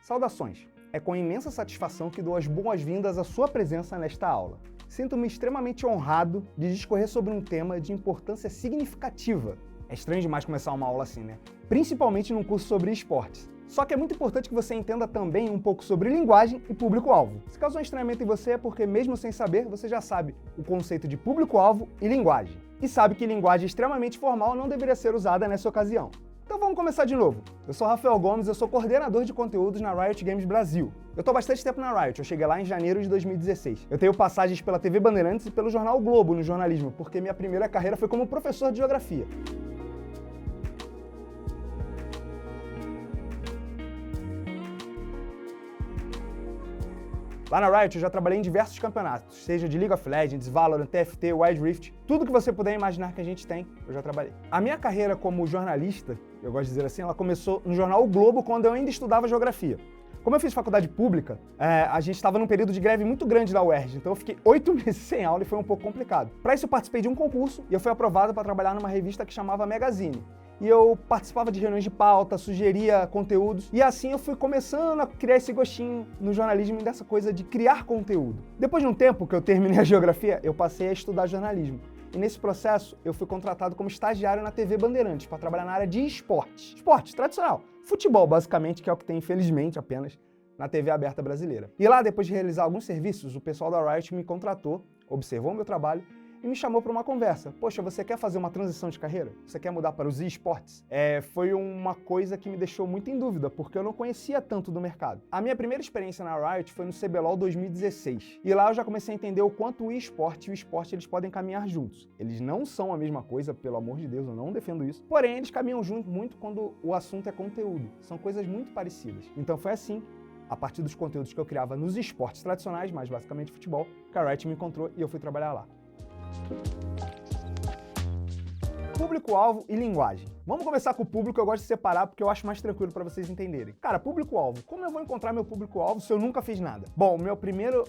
Saudações! É com imensa satisfação que dou as boas-vindas à sua presença nesta aula. Sinto-me extremamente honrado de discorrer sobre um tema de importância significativa. É estranho demais começar uma aula assim, né? Principalmente num curso sobre esportes. Só que é muito importante que você entenda também um pouco sobre linguagem e público-alvo. Se causou um estranhamento em você é porque, mesmo sem saber, você já sabe o conceito de público-alvo e linguagem. E sabe que linguagem extremamente formal não deveria ser usada nessa ocasião. Então vamos começar de novo. Eu sou Rafael Gomes, eu sou coordenador de conteúdos na Riot Games Brasil. Eu tô há bastante tempo na Riot, eu cheguei lá em janeiro de 2016. Eu tenho passagens pela TV Bandeirantes e pelo jornal o Globo no jornalismo, porque minha primeira carreira foi como professor de geografia. Lá na Riot eu já trabalhei em diversos campeonatos, seja de League of Legends, Valorant, TFT, Wild Rift, tudo que você puder imaginar que a gente tem, eu já trabalhei. A minha carreira como jornalista, eu gosto de dizer assim, ela começou no jornal O Globo quando eu ainda estudava geografia. Como eu fiz faculdade pública, a gente estava num período de greve muito grande da UERJ, então eu fiquei 8 meses sem aula e foi um pouco complicado. Para isso eu participei de um concurso e eu fui aprovado para trabalhar numa revista que chamava Magazine. E eu participava de reuniões de pauta, sugeria conteúdos, e assim eu fui começando a criar esse gostinho no jornalismo dessa coisa de criar conteúdo. Depois de um tempo que eu terminei a geografia, eu passei a estudar jornalismo. E nesse processo, eu fui contratado como estagiário na TV Bandeirantes, para trabalhar na área de esportes. Esporte tradicional. Futebol, basicamente, que é o que tem, infelizmente, apenas na TV aberta brasileira. E lá, depois de realizar alguns serviços, o pessoal da Riot me contratou, observou o meu trabalho, e me chamou para uma conversa. Poxa, você quer fazer uma transição de carreira? Você quer mudar para os esportes? Foi uma coisa que me deixou muito em dúvida, porque eu não conhecia tanto do mercado. A minha primeira experiência na Riot foi no CBLOL 2016. E lá eu já comecei a entender o quanto o esporte e o esporte eles podem caminhar juntos. Eles não são a mesma coisa, pelo amor de Deus, eu não defendo isso. Porém, eles caminham junto muito quando o assunto é conteúdo. São coisas muito parecidas. Então foi assim, a partir dos conteúdos que eu criava nos esportes tradicionais, mais basicamente futebol, que a Riot me encontrou e eu fui trabalhar lá. Público-alvo e linguagem. Vamos começar com o público, eu gosto de separar porque eu acho mais tranquilo para vocês entenderem. Cara, público-alvo. Como eu vou encontrar meu público-alvo se eu nunca fiz nada? Bom, meu primeiro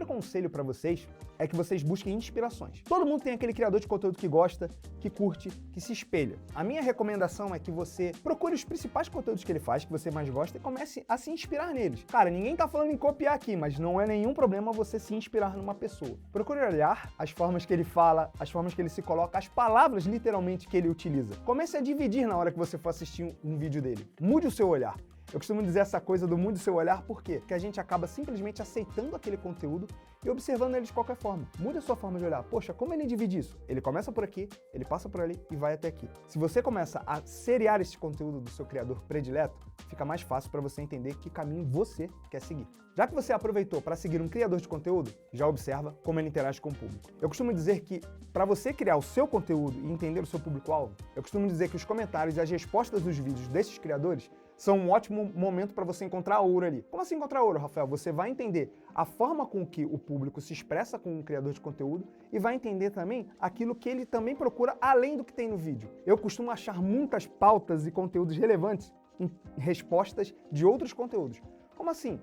conselho para vocês é que vocês busquem inspirações. Todo mundo tem aquele criador de conteúdo que gosta, que curte, que se espelha. A minha recomendação é que você procure os principais conteúdos que ele faz, que você mais gosta, e comece a se inspirar neles. Cara, ninguém tá falando em copiar aqui, mas não é nenhum problema você se inspirar numa pessoa. Procure olhar as formas que ele fala, as formas que ele se coloca, as palavras literalmente que ele utiliza. Comece a dividir na hora que você for assistir um vídeo dele. Mude o seu olhar. Eu costumo dizer essa coisa do mude o seu olhar, por quê? Porque a gente acaba simplesmente aceitando aquele conteúdo e observando ele de qualquer forma. Mude a sua forma de olhar. Poxa, como ele divide isso? Ele começa por aqui, ele passa por ali e vai até aqui. Se você começa a seriar esse conteúdo do seu criador predileto, fica mais fácil para você entender que caminho você quer seguir. Já que você aproveitou para seguir um criador de conteúdo, já observa como ele interage com o público. Eu costumo dizer que, para você criar o seu conteúdo e entender o seu público-alvo, eu costumo dizer que os comentários e as respostas dos vídeos desses criadores são um ótimo momento para você encontrar ouro ali. Como assim encontrar ouro, Rafael? Você vai entender a forma com que o público se expressa com um criador de conteúdo e vai entender também aquilo que ele também procura além do que tem no vídeo. Eu costumo achar muitas pautas e conteúdos relevantes em respostas de outros conteúdos. Como assim?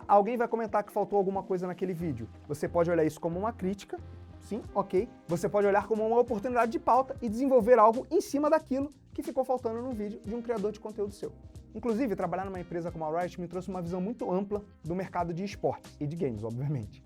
Alguém vai comentar que faltou alguma coisa naquele vídeo. Você pode olhar isso como uma crítica, sim, ok. Você pode olhar como uma oportunidade de pauta e desenvolver algo em cima daquilo que ficou faltando no vídeo de um criador de conteúdo seu. Inclusive, trabalhar numa empresa como a Riot me trouxe uma visão muito ampla do mercado de esportes e de games, obviamente.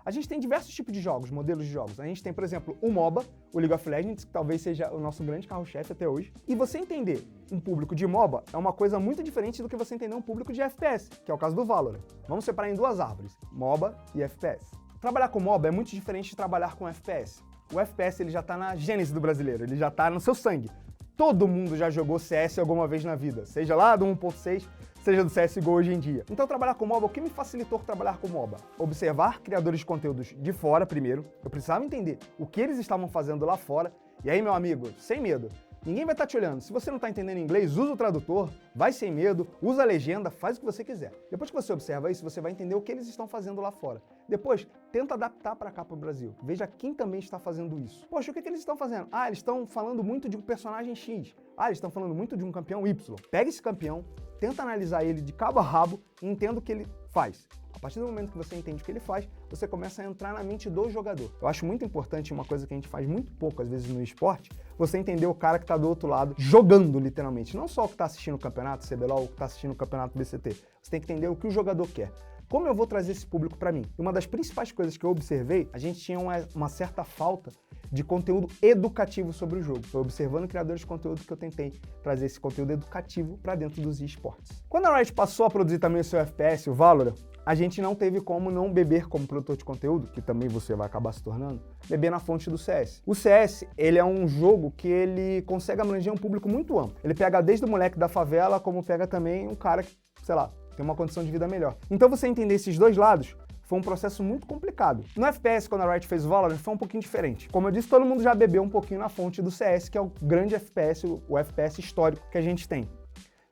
A gente tem diversos tipos de jogos, modelos de jogos. A gente tem, por exemplo, o MOBA, o League of Legends, que talvez seja o nosso grande carro-chefe até hoje. E você entender um público de MOBA é uma coisa muito diferente do que você entender um público de FPS, que é o caso do Valorant. Vamos separar em duas árvores, MOBA e FPS. Trabalhar com MOBA é muito diferente de trabalhar com FPS. O FPS ele já está na gênese do brasileiro, ele já está no seu sangue. Todo mundo já jogou CS alguma vez na vida, seja lá do 1.6, seja do CSGO hoje em dia. Então trabalhar com MOBA, o que me facilitou trabalhar com MOBA? Observar criadores de conteúdos de fora primeiro, eu precisava entender o que eles estavam fazendo lá fora, e aí meu amigo, sem medo, ninguém vai estar te olhando. Se você não está entendendo inglês, usa o tradutor, vai sem medo, usa a legenda, faz o que você quiser. Depois que você observa isso, você vai entender o que eles estão fazendo lá fora. Depois, tenta adaptar para cá, para o Brasil. Veja quem também está fazendo isso. Poxa, o que eles estão fazendo? Eles estão falando muito de um personagem X. Eles estão falando muito de um campeão Y. Pega esse campeão, tenta analisar ele de cabo a rabo e entenda o que ele faz. partir do momento que você entende o que ele faz, você começa a entrar na mente do jogador. Eu acho muito importante, uma coisa que a gente faz muito pouco, às vezes, no esporte, você entender o cara que está do outro lado, jogando, literalmente. Não só o que está assistindo o campeonato CBLOL, ou o que está assistindo o campeonato BCT. Você tem que entender o que o jogador quer. Como eu vou trazer esse público para mim? Uma das principais coisas que eu observei, a gente tinha uma certa falta de conteúdo educativo sobre o jogo. Foi observando criadores de conteúdo que eu tentei trazer esse conteúdo educativo para dentro dos esportes. Quando a Riot passou a produzir também o seu FPS, o Valorant, a gente não teve como não beber como produtor de conteúdo, que também você vai acabar se tornando, beber na fonte do CS. O CS, ele é um jogo que ele consegue abranger um público muito amplo. Ele pega desde o moleque da favela, como pega também um cara que, sei lá, tem uma condição de vida melhor. Então você entender esses dois lados foi um processo muito complicado. No FPS, quando a Riot fez o Valorant, foi um pouquinho diferente. Como eu disse, todo mundo já bebeu um pouquinho na fonte do CS, que é o grande FPS, o FPS histórico que a gente tem.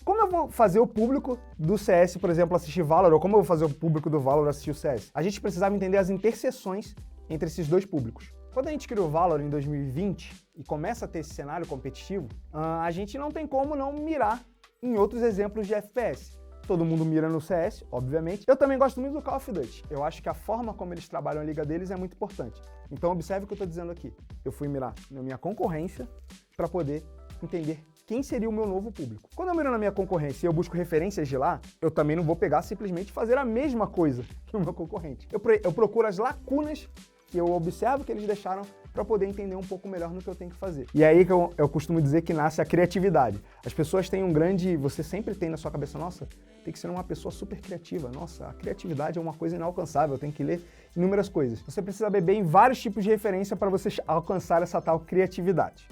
Como eu vou fazer o público do CS, por exemplo, assistir Valorant, ou como eu vou fazer o público do Valorant assistir o CS? A gente precisava entender as interseções entre esses dois públicos. Quando a gente criou o Valorant em 2020 e começa a ter esse cenário competitivo, a gente não tem como não mirar em outros exemplos de FPS. Todo mundo mira no CS, obviamente. Eu também gosto muito do Call of Duty. Eu acho que a forma como eles trabalham a liga deles é muito importante. Então observe o que eu estou dizendo aqui. Eu fui mirar na minha concorrência para poder entender quem seria o meu novo público. Quando eu miro na minha concorrência e eu busco referências de lá, eu também não vou pegar simplesmente fazer a mesma coisa que o meu concorrente. Eu procuro as lacunas que eu observo que eles deixaram para poder entender um pouco melhor no que eu tenho que fazer. E é aí que eu costumo dizer que nasce a criatividade. As pessoas têm você sempre tem na sua cabeça, nossa, tem que ser uma pessoa super criativa. Nossa, a criatividade é uma coisa inalcançável, eu tenho que ler inúmeras coisas. Você precisa beber em vários tipos de referência para você alcançar essa tal criatividade.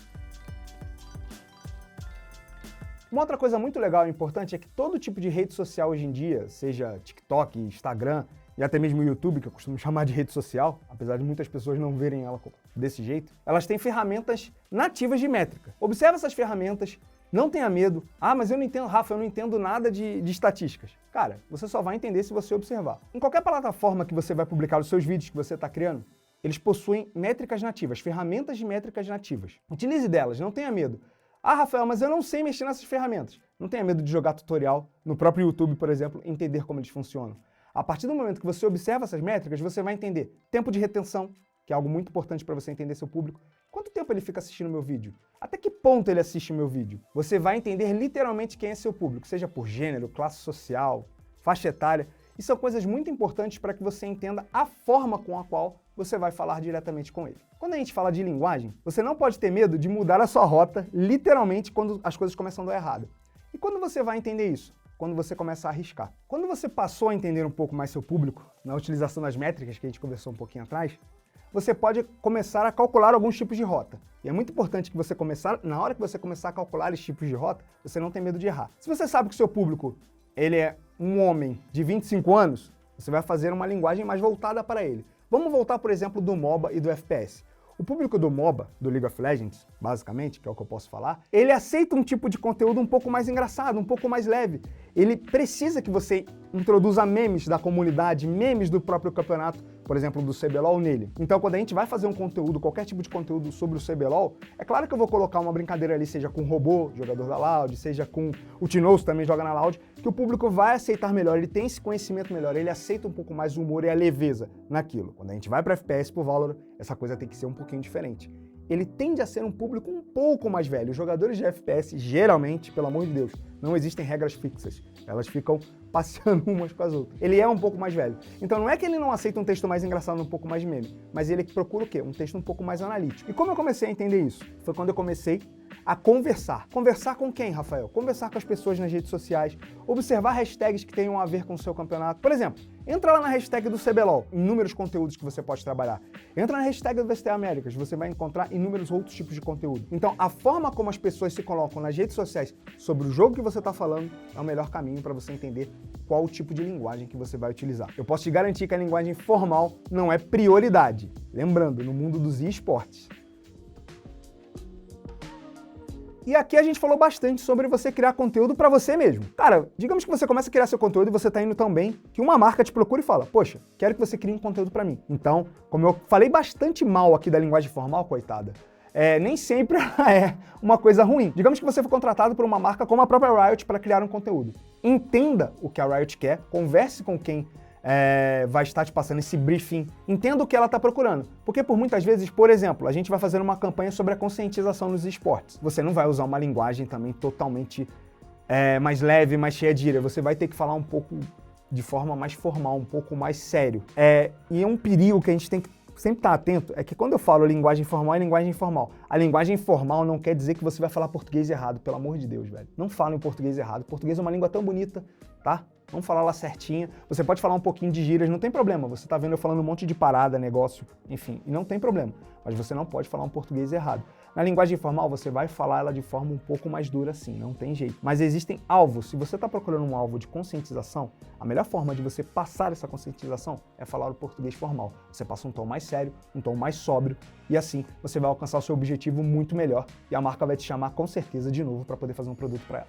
Uma outra coisa muito legal e importante é que todo tipo de rede social hoje em dia, seja TikTok, Instagram e até mesmo o YouTube, que eu costumo chamar de rede social, apesar de muitas pessoas não verem ela desse jeito, elas têm ferramentas nativas de métrica. Observe essas ferramentas, não tenha medo. Ah, mas eu não entendo, Rafa, eu não entendo nada de estatísticas. Cara, você só vai entender se você observar. Em qualquer plataforma que você vai publicar os seus vídeos que você está criando, eles possuem métricas nativas, ferramentas de métricas nativas. Utilize delas, não tenha medo. Ah, Rafael, mas eu não sei mexer nessas ferramentas. Não tenha medo de jogar tutorial no próprio YouTube, por exemplo, e entender como eles funcionam. A partir do momento que você observa essas métricas, você vai entender tempo de retenção, que é algo muito importante para você entender seu público. Quanto tempo ele fica assistindo meu vídeo? Até que ponto ele assiste meu vídeo? Você vai entender literalmente quem é seu público, seja por gênero, classe social, faixa etária. E são coisas muito importantes para que você entenda a forma com a qual você vai falar diretamente com ele. Quando a gente fala de linguagem, você não pode ter medo de mudar a sua rota, literalmente, quando as coisas começam a dar errado. E quando você vai entender isso? Quando você começa a arriscar. Quando você passou a entender um pouco mais seu público, na utilização das métricas que a gente conversou um pouquinho atrás, você pode começar a calcular alguns tipos de rota. E é muito importante que você na hora que você começar a calcular esses tipos de rota, você não tem medo de errar. Se você sabe que o seu público ele é um homem de 25 anos, você vai fazer uma linguagem mais voltada para ele. Vamos voltar, por exemplo, do MOBA e do FPS. O público do MOBA, do League of Legends, basicamente, que é o que eu posso falar, ele aceita um tipo de conteúdo um pouco mais engraçado, um pouco mais leve. Ele precisa que você introduza memes da comunidade, memes do próprio campeonato, por exemplo, do CBLOL nele. Então, quando a gente vai fazer um conteúdo, qualquer tipo de conteúdo sobre o CBLOL, é claro que eu vou colocar uma brincadeira ali, seja com o Robô, jogador da Loud, seja com o Tinoz, também joga na Loud, que o público vai aceitar melhor, ele tem esse conhecimento melhor, ele aceita um pouco mais o humor e a leveza naquilo. Quando a gente vai para FPS, pro Valorant, essa coisa tem que ser um pouquinho diferente. Ele tende a ser um público um pouco mais velho. Os jogadores de FPS, geralmente, pelo amor de Deus, não existem regras fixas. Elas ficam passeando umas com as outras. Ele é um pouco mais velho. Então não é que ele não aceita um texto mais engraçado, um pouco mais de meme, mas ele procura o quê? Um texto um pouco mais analítico. E como eu comecei a entender isso? Foi quando eu comecei a conversar. Conversar com quem, Rafael? Conversar com as pessoas nas redes sociais, observar hashtags que tenham a ver com o seu campeonato. Por exemplo, entra lá na hashtag do CBLOL, inúmeros conteúdos que você pode trabalhar. Entra na hashtag do VST Américas, você vai encontrar inúmeros outros tipos de conteúdo. Então, a forma como as pessoas se colocam nas redes sociais sobre o jogo que você está falando é o melhor caminho para você entender qual o tipo de linguagem que você vai utilizar. Eu posso te garantir que a linguagem formal não é prioridade. Lembrando, no mundo dos esportes. E aqui a gente falou bastante sobre você criar conteúdo para você mesmo. Cara, digamos que você começa a criar seu conteúdo e você tá indo tão bem que uma marca te procura e fala, poxa, quero que você crie um conteúdo para mim. Então, como eu falei bastante mal aqui da linguagem formal, coitada, nem sempre ela é uma coisa ruim. Digamos que você foi contratado por uma marca como a própria Riot para criar um conteúdo. Entenda o que a Riot quer, converse com quem vai estar te passando esse briefing. Entenda o que ela está procurando. Porque por muitas vezes, por exemplo, a gente vai fazer uma campanha sobre a conscientização nos esportes. Você não vai usar uma linguagem também totalmente mais leve, mais cheia de gíria. Você vai ter que falar um pouco de forma mais formal, um pouco mais sério. E é um perigo que a gente tem que sempre estar atento, é que quando eu falo linguagem formal, é linguagem informal. A linguagem formal não quer dizer que você vai falar português errado, pelo amor de Deus, velho. Não fala em português errado. Português é uma língua tão bonita, tá? Vamos falar lá certinha. Você pode falar um pouquinho de gírias, não tem problema. Você tá vendo eu falando um monte de parada, negócio, enfim, e não tem problema. Mas você não pode falar um português errado. Na linguagem informal, você vai falar ela de forma um pouco mais dura assim, não tem jeito. Mas existem alvos. Se você está procurando um alvo de conscientização, a melhor forma de você passar essa conscientização é falar o português formal. Você passa um tom mais sério, um tom mais sóbrio, e assim você vai alcançar o seu objetivo muito melhor e a marca vai te chamar com certeza de novo para poder fazer um produto para ela.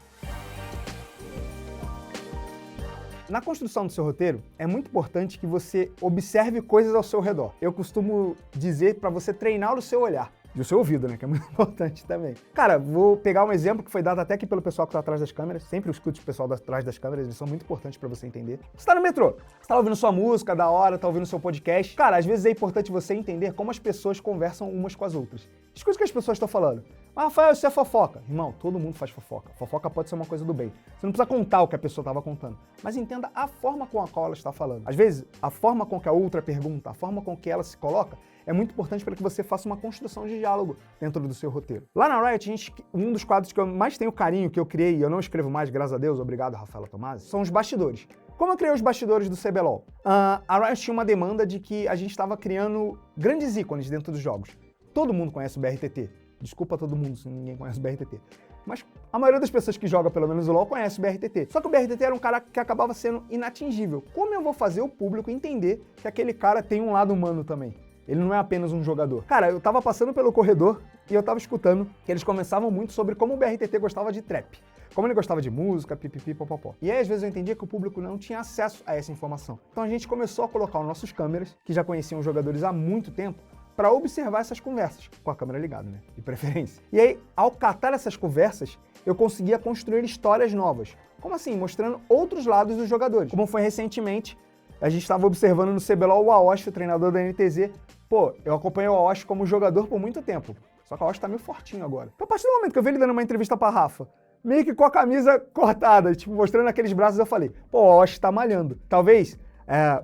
Na construção do seu roteiro, é muito importante que você observe coisas ao seu redor. Eu costumo dizer para você treinar o seu olhar. E o seu ouvido, né? Que é muito importante também. Cara, vou pegar um exemplo que foi dado até aqui pelo pessoal que tá atrás das câmeras. Sempre escute o pessoal atrás das câmeras, eles são muito importantes pra você entender. Você tá no metrô, você tá ouvindo sua música da hora, tá ouvindo seu podcast. Cara, às vezes é importante você entender como as pessoas conversam umas com as outras. Escute o que as pessoas estão falando. Mas, Rafael, isso é fofoca. Irmão, todo mundo faz fofoca. Fofoca pode ser uma coisa do bem. Você não precisa contar o que a pessoa estava contando, mas entenda a forma com a qual ela está falando. Às vezes, a forma com que a outra pergunta, a forma com que ela se coloca, é muito importante para que você faça uma construção de diálogo dentro do seu roteiro. Lá na Riot, um dos quadros que eu mais tenho carinho, que eu criei, e eu não escrevo mais, graças a Deus, obrigado, Rafaela Tomasi, são os bastidores. Como eu criei os bastidores do CBLOL? A Riot tinha uma demanda de que a gente estava criando grandes ícones dentro dos jogos. Todo mundo conhece o BRTT. Desculpa todo mundo se ninguém conhece o BRTT. Mas a maioria das pessoas que joga pelo menos o LoL conhece o BRTT. Só que o BRTT era um cara que acabava sendo inatingível. Como eu vou fazer o público entender que aquele cara tem um lado humano também? Ele não é apenas um jogador. Cara, eu tava passando pelo corredor e eu tava escutando que eles conversavam muito sobre como o BRTT gostava de trap. Como ele gostava de música, pipipi, popopó. E aí, às vezes, eu entendia que o público não tinha acesso a essa informação. Então a gente começou a colocar os nossos câmeras, que já conheciam os jogadores há muito tempo, para observar essas conversas, com a câmera ligada, né? De preferência. E aí, ao catar essas conversas, eu conseguia construir histórias novas. Como assim? Mostrando outros lados dos jogadores. Como foi recentemente, a gente estava observando no CBLOL o Aoshi, o treinador da NTZ. Pô, eu acompanhei o Aoshi como jogador por muito tempo. Só que o Aoshi tá meio fortinho agora. Então, a partir do momento que eu vi ele dando uma entrevista pra Rafa, meio que com a camisa cortada, tipo, mostrando aqueles braços, eu falei, pô, o Aoshi tá malhando. Talvez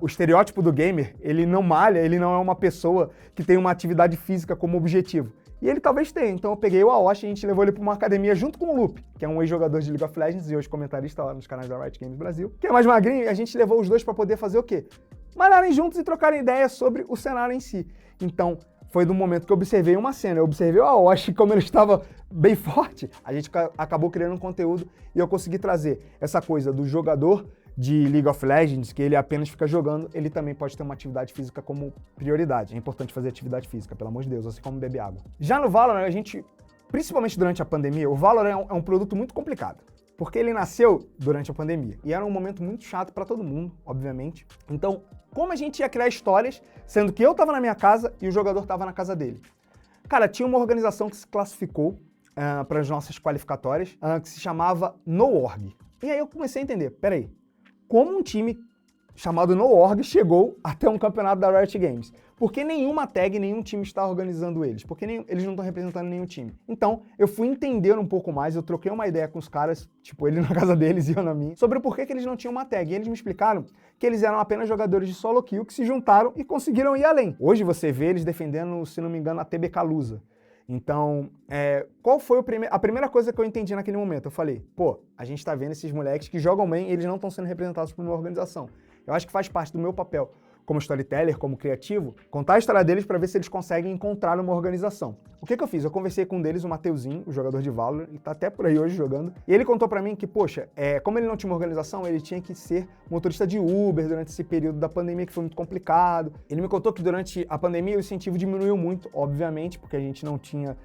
o estereótipo do gamer, ele não malha, ele não é uma pessoa que tem uma atividade física como objetivo. E ele talvez tenha. Então eu peguei o Aoshi e a gente levou ele para uma academia junto com o Lupe, que é um ex-jogador de League of Legends e hoje comentarista lá nos canais da Riot Games Brasil, que é mais magrinho, e a gente levou os dois para poder fazer o quê? Malharem juntos e trocarem ideias sobre o cenário em si. Então, foi do momento que eu observei uma cena, eu observei o Aoshi, como ele estava bem forte, a gente acabou criando um conteúdo e eu consegui trazer essa coisa do jogador de League of Legends, que ele apenas fica jogando, ele também pode ter uma atividade física como prioridade. É importante fazer atividade física, pelo amor de Deus, assim como beber água. Já no Valorant, a gente, principalmente durante a pandemia, o Valorant é um produto muito complicado, porque ele nasceu durante a pandemia e era um momento muito chato para todo mundo, obviamente. Então, como a gente ia criar histórias, sendo que eu estava na minha casa e o jogador estava na casa dele? Cara, tinha uma organização que se classificou para as nossas qualificatórias, que se chamava NoOrg. E aí eu comecei a entender, peraí, como um time chamado NoOrg chegou até um campeonato da Riot Games? Porque nenhuma tag, nenhum time está organizando eles, porque eles não estão representando nenhum time. Então, eu fui entender um pouco mais, eu troquei uma ideia com os caras, tipo, ele na casa deles e eu na minha, sobre o porquê que eles não tinham uma tag. E eles me explicaram que eles eram apenas jogadores de solo kill que se juntaram e conseguiram ir além. Hoje você vê eles defendendo, se não me engano, a TBK Lusa. Então, qual foi a primeira coisa que eu entendi naquele momento? Eu falei, pô, a gente tá vendo esses moleques que jogam bem e eles não estão sendo representados por uma organização. Eu acho que faz parte do meu papel como storyteller, como criativo, contar a história deles para ver se eles conseguem encontrar uma organização. O que eu fiz? Eu conversei com um deles, o Mateuzinho, o jogador de Valorant, ele tá até por aí hoje jogando, e ele contou para mim que, poxa, como ele não tinha uma organização, ele tinha que ser motorista de Uber durante esse período da pandemia, que foi muito complicado. Ele me contou que durante a pandemia o incentivo diminuiu muito, obviamente, porque a gente não tinha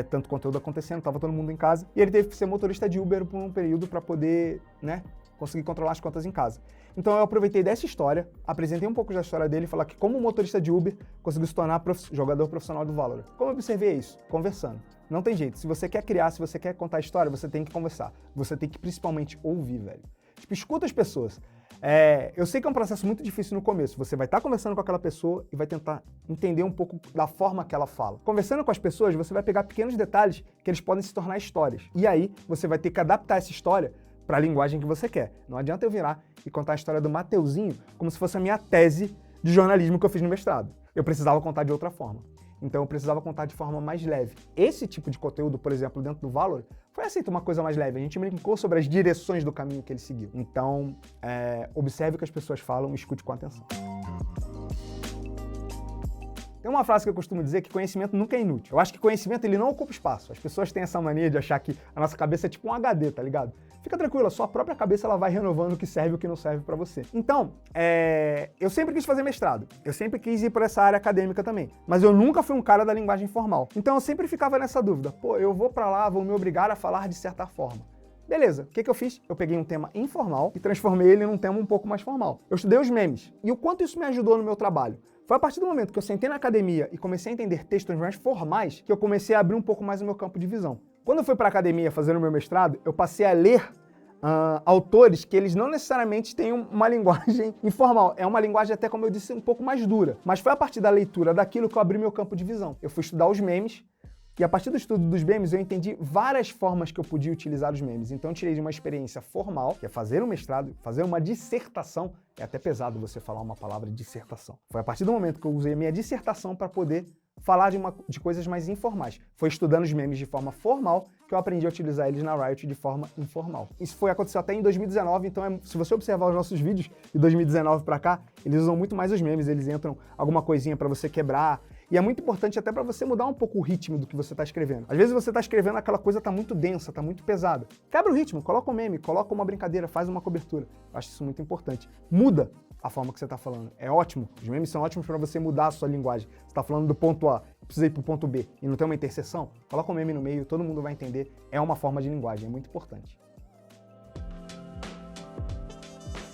tanto conteúdo acontecendo, tava todo mundo em casa, e ele teve que ser motorista de Uber por um período para poder, né, conseguir controlar as contas em casa. Então eu aproveitei dessa história, apresentei um pouco da história dele e falar que como motorista de Uber conseguiu se tornar jogador profissional do Valorant. Como eu observei isso? Conversando. Não tem jeito. Se você quer criar, se você quer contar a história, você tem que conversar. Você tem que principalmente ouvir, velho. Tipo, escuta as pessoas. Eu sei que é um processo muito difícil no começo. Você vai estar conversando com aquela pessoa e vai tentar entender um pouco da forma que ela fala. Conversando com as pessoas, você vai pegar pequenos detalhes que eles podem se tornar histórias. E aí, você vai ter que adaptar essa história para a linguagem que você quer. Não adianta eu virar e contar a história do Mateuzinho como se fosse a minha tese de jornalismo que eu fiz no mestrado. Eu precisava contar de outra forma. Então eu precisava contar de forma mais leve. Esse tipo de conteúdo, por exemplo, dentro do Valor, foi aceito uma coisa mais leve. A gente brincou sobre as direções do caminho que ele seguiu. Então, observe o que as pessoas falam e escute com atenção. Tem uma frase que eu costumo dizer que conhecimento nunca é inútil. Eu acho que conhecimento ele não ocupa espaço. As pessoas têm essa mania de achar que a nossa cabeça é tipo um HD, tá ligado? Fica tranquilo, a sua própria cabeça ela vai renovando o que serve e o que não serve pra você. Então, eu sempre quis fazer mestrado. Eu sempre quis ir por essa área acadêmica também. Mas eu nunca fui um cara da linguagem formal. Então eu sempre ficava nessa dúvida. Pô, eu vou pra lá, vou me obrigar a falar de certa forma. Beleza, o que eu fiz? Eu peguei um tema informal e transformei ele num tema um pouco mais formal. Eu estudei os memes. E o quanto isso me ajudou no meu trabalho? Foi a partir do momento que eu sentei na academia e comecei a entender textos mais formais que eu comecei a abrir um pouco mais o meu campo de visão. Quando eu fui para a academia fazer o meu mestrado, eu passei a ler autores que eles não necessariamente têm uma linguagem informal. É uma linguagem até, como eu disse, um pouco mais dura. Mas foi a partir da leitura daquilo que eu abri meu campo de visão. Eu fui estudar os memes, e a partir do estudo dos memes, eu entendi várias formas que eu podia utilizar os memes. Então eu tirei de uma experiência formal, que é fazer um mestrado, fazer uma dissertação. É até pesado você falar uma palavra dissertação. Foi a partir do momento que eu usei a minha dissertação para poder falar de coisas mais informais. Foi estudando os memes de forma formal que eu aprendi a utilizar eles na Riot de forma informal. Isso aconteceu até em 2019, então se você observar os nossos vídeos de 2019 para cá, eles usam muito mais os memes, eles entram alguma coisinha para você quebrar. E é muito importante até para você mudar um pouco o ritmo do que você está escrevendo. Às vezes você está escrevendo, aquela coisa está muito densa, está muito pesada. Quebra o ritmo, coloca um meme, coloca uma brincadeira, faz uma cobertura. Eu acho isso muito importante. Muda a forma que você está falando. É ótimo. Os memes são ótimos para você mudar a sua linguagem. Você está falando do ponto A, precisa ir para o ponto B e não tem uma interseção? Coloca um meme no meio, todo mundo vai entender. É uma forma de linguagem, é muito importante.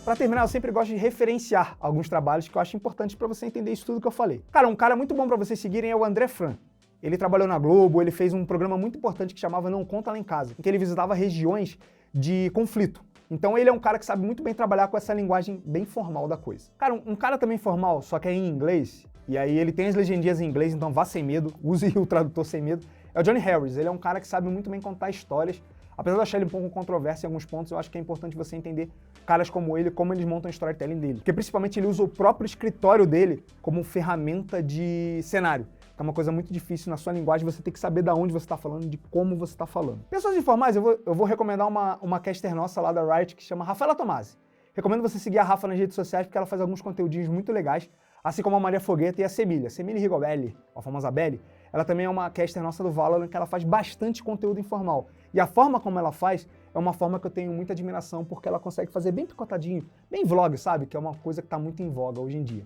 Para terminar, eu sempre gosto de referenciar alguns trabalhos que eu acho importantes para você entender isso tudo que eu falei. Cara, um cara muito bom para vocês seguirem é o André Fran. Ele trabalhou na Globo, ele fez um programa muito importante que chamava Não Conta Lá em Casa, em que ele visitava regiões de conflito. Então ele é um cara que sabe muito bem trabalhar com essa linguagem bem formal da coisa. Cara, um cara também formal, só que é em inglês, e aí ele tem as legendinhas em inglês, então vá sem medo, use o tradutor sem medo, é o Johnny Harris. Ele é um cara que sabe muito bem contar histórias. Apesar de eu achar ele um pouco controverso em alguns pontos, eu acho que é importante você entender caras como ele, como eles montam o storytelling dele. Porque principalmente ele usa o próprio escritório dele como ferramenta de cenário. Que é uma coisa muito difícil na sua linguagem, você tem que saber de onde você está falando, de como você está falando. Pessoas informais, eu vou recomendar uma caster nossa lá da Riot que chama Rafaela Tomasi. Recomendo você seguir a Rafa nas redes sociais porque ela faz alguns conteúdinhos muito legais, assim como a Maria Fogueta e a Semília. Semília Rigobelli, a famosa Belly, ela também é uma caster nossa do Valorant que ela faz bastante conteúdo informal. E a forma como ela faz é uma forma que eu tenho muita admiração porque ela consegue fazer bem picotadinho, bem vlog, sabe? Que é uma coisa que está muito em voga hoje em dia.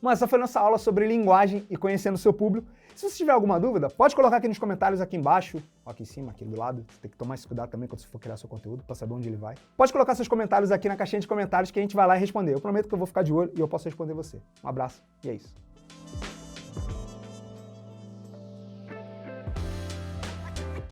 Bom, essa foi a nossa aula sobre linguagem e conhecendo o seu público. Se você tiver alguma dúvida, pode colocar aqui nos comentários, aqui embaixo, aqui em cima, aqui do lado. Você tem que tomar esse cuidado também quando você for criar seu conteúdo, para saber onde ele vai. Pode colocar seus comentários aqui na caixinha de comentários que a gente vai lá e responder. Eu prometo que eu vou ficar de olho e eu posso responder você. Um abraço e é isso.